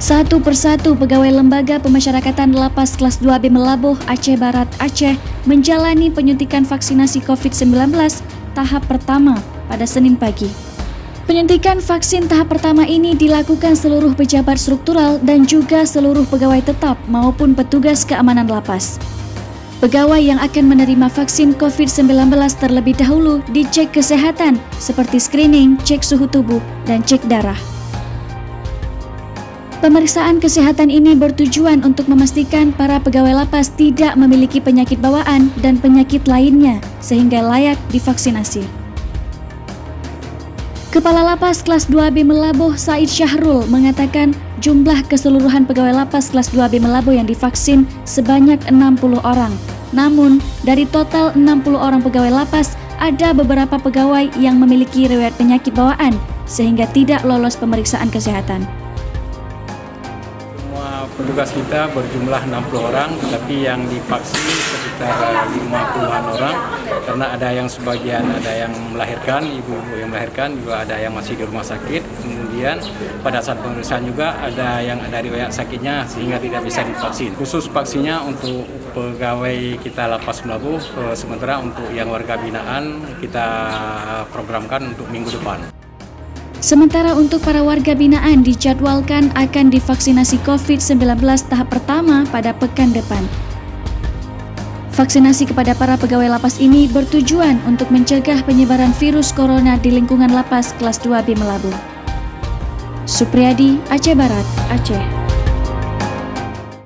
Satu persatu pegawai Lembaga Pemasyarakatan Lapas Kelas 2B Melabuh, Aceh Barat, Aceh menjalani penyuntikan vaksinasi COVID-19 tahap pertama pada Senin pagi. Penyuntikan vaksin tahap pertama ini dilakukan seluruh pejabat struktural dan juga seluruh pegawai tetap maupun petugas keamanan lapas. Pegawai yang akan menerima vaksin COVID-19 terlebih dahulu dicek kesehatan seperti screening, cek suhu tubuh, dan cek darah. Pemeriksaan kesehatan ini bertujuan untuk memastikan para pegawai lapas tidak memiliki penyakit bawaan dan penyakit lainnya sehingga layak divaksinasi. Kepala Lapas Kelas 2B Melabuh Said Syahrul mengatakan jumlah keseluruhan pegawai Lapas Kelas 2B Melabuh yang divaksin sebanyak 60 orang. Namun, dari total 60 orang pegawai lapas, ada beberapa pegawai yang memiliki riwayat penyakit bawaan sehingga tidak lolos pemeriksaan kesehatan. Petugas kita berjumlah 60 orang, tapi yang divaksin sekitar 50-an orang karena ada yang sebagian ada yang melahirkan, ibu-ibu yang melahirkan, juga ada yang masih di rumah sakit. Kemudian pada saat pemeriksaan juga ada yang ada riwayat sakitnya sehingga tidak bisa divaksin. Khusus vaksinnya untuk pegawai kita Lapas Melabuh, sementara untuk yang warga binaan kita programkan untuk minggu depan. Sementara untuk para warga binaan dijadwalkan akan divaksinasi COVID-19 tahap pertama pada pekan depan. Vaksinasi kepada para pegawai lapas ini bertujuan untuk mencegah penyebaran virus corona di lingkungan lapas kelas 2B Melabuh. Supriyadi, Aceh Barat, Aceh.